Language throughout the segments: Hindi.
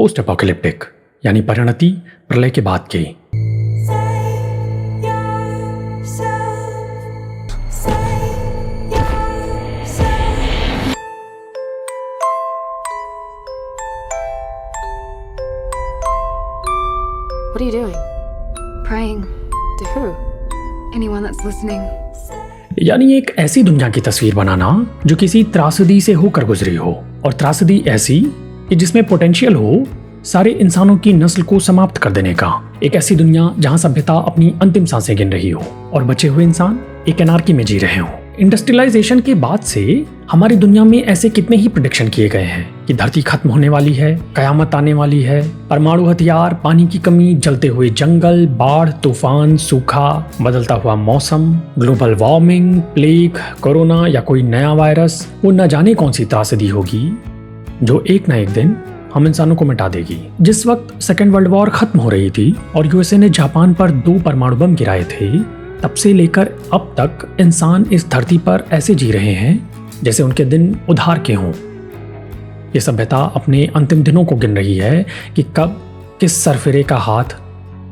पोस्ट एपोकलिप्टिक यानी परिणति प्रलय के बाद की। What are you doing? Praying to who? Anyone that's listening? यानी एक ऐसी दुनिया की तस्वीर बनाना जो किसी त्रासदी से होकर गुजरी हो, और त्रासदी ऐसी कि जिसमें पोटेंशियल हो सारे इंसानों की नस्ल को समाप्त कर देने का। एक ऐसी दुनिया जहां सभ्यता अपनी अंतिम सांसें गिन रही हो और बचे हुए इंसान एक एनार्की में जी रहे हो। इंडस्ट्रियलाइजेशन के बाद से हमारी दुनिया में ऐसे कितने ही प्रेडिक्शन किए गए हैं कि धरती खत्म होने वाली है, कयामत आने वाली है, परमाणु हथियार, पानी की कमी, जलते हुए जंगल, बाढ़, तूफान, सूखा, बदलता हुआ मौसम, ग्लोबल वार्मिंग, प्लेग, कोरोना या कोई नया वायरस। वो न जाने कौन सी त्रासदी होगी जो एक न एक दिन हम इंसानों को मिटा देगी। जिस वक्त सेकेंड वर्ल्ड वॉर खत्म हो रही थी और यूएसए ने जापान पर 2 परमाणु बम गिराए थे, तब से लेकर अब तक इंसान इस धरती पर ऐसे जी रहे हैं जैसे उनके दिन उधार के हों। ये सभ्यता अपने अंतिम दिनों को गिन रही है कि कब किस सरफिरे का हाथ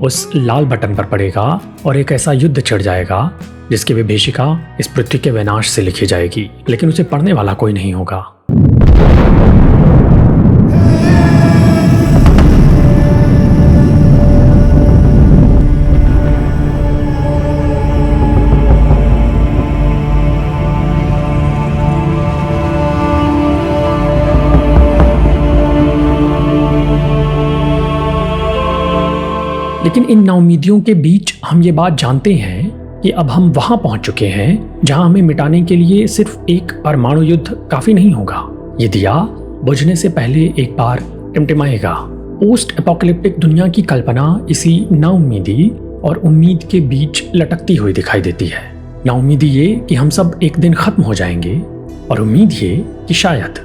उस लाल बटन पर पड़ेगा और एक ऐसा युद्ध छिड़ जाएगा जिसकी विभीषिका इस पृथ्वी के विनाश से लिखी जाएगी, लेकिन उसे पढ़ने वाला कोई नहीं होगा। लेकिन इन नाउमीदियों के बीच हम ये बात जानते हैं कि अब हम वहां पहुंच चुके हैं जहां हमें मिटाने के लिए सिर्फ एक परमाणु युद्ध काफी नहीं होगा। ये दिया बुझने से पहले एक बार टिमटिमाएगा। पोस्ट एपोकलिप्टिक दुनिया की कल्पना इसी नाउमीदी और उम्मीद के बीच लटकती हुई दिखाई देती है। नाउमीदी ये कि हम सब एक दिन खत्म हो जाएंगे, और उम्मीद ये कि शायद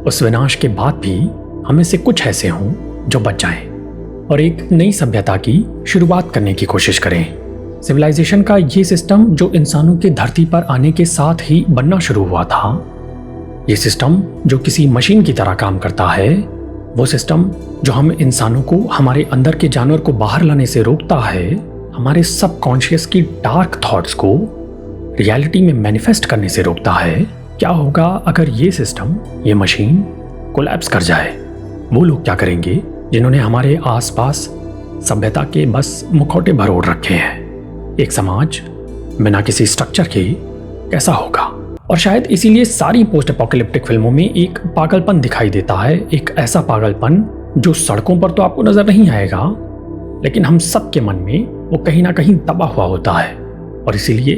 उस विनाश के बाद भी हमें से कुछ ऐसे हों जो बच जाएं और एक नई सभ्यता की शुरुआत करने की कोशिश करें। सिविलाइजेशन का ये सिस्टम जो इंसानों के धरती पर आने के साथ ही बनना शुरू हुआ था, ये सिस्टम जो किसी मशीन की तरह काम करता है, वो सिस्टम जो हम इंसानों को हमारे अंदर के जानवर को बाहर लाने से रोकता है, हमारे सबकॉन्शियस की डार्क थॉट्स को रियलिटी में मैनिफेस्ट करने से रोकता है। क्या होगा अगर ये सिस्टम, ये मशीन कोलैप्स कर जाए? वो लोग क्या करेंगे जिन्होंने हमारे आसपास सभ्यता के बस मुखौटे भरोड़ रखे हैं? एक समाज बिना किसी स्ट्रक्चर के कैसा होगा? और शायद इसीलिए सारी पोस्ट एपोकलिप्टिक फिल्मों में एक पागलपन दिखाई देता है, एक ऐसा पागलपन जो सड़कों पर तो आपको नजर नहीं आएगा, लेकिन हम सब के मन में वो कहीं ना कहीं दबा हुआ होता है और इसीलिए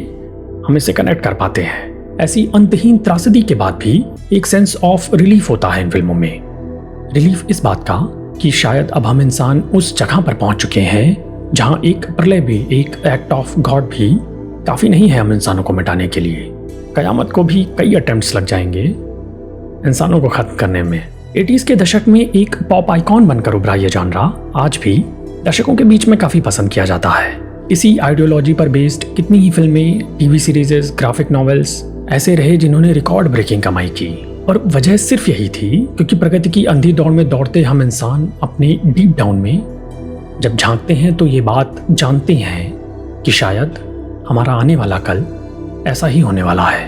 हम इसे कनेक्ट कर पाते हैं। ऐसी अंतहीन त्रासदी के बाद भी एक सेंस ऑफ रिलीफ होता है इन फिल्मों में। रिलीफ इस बात का कि शायद अब हम इंसान उस जगह पर पहुंच चुके हैं जहां एक प्रलय भी, एक एक्ट ऑफ गॉड भी काफी नहीं है हम इंसानों को मिटाने के लिए। कयामत को भी कई अटेम्प्ट्स लग जाएंगे इंसानों को खत्म करने में। 80s के दशक में एक पॉप आइकॉन बनकर उभरा ये जानरा आज भी दर्शकों के बीच में काफी पसंद किया जाता है। इसी आइडियोलॉजी पर बेस्ड कितनी ही फिल्में, टीवी सीरीजेस, ग्राफिक नॉवेल्स ऐसे रहे जिन्होंने रिकॉर्ड ब्रेकिंग कमाई की, और वजह सिर्फ यही थी क्योंकि प्रगति की अंधी दौड़ में दौड़ते हम इंसान अपने डीप डाउन में जब झांकते हैं तो ये बात जानते हैं कि शायद हमारा आने वाला कल ऐसा ही होने वाला है।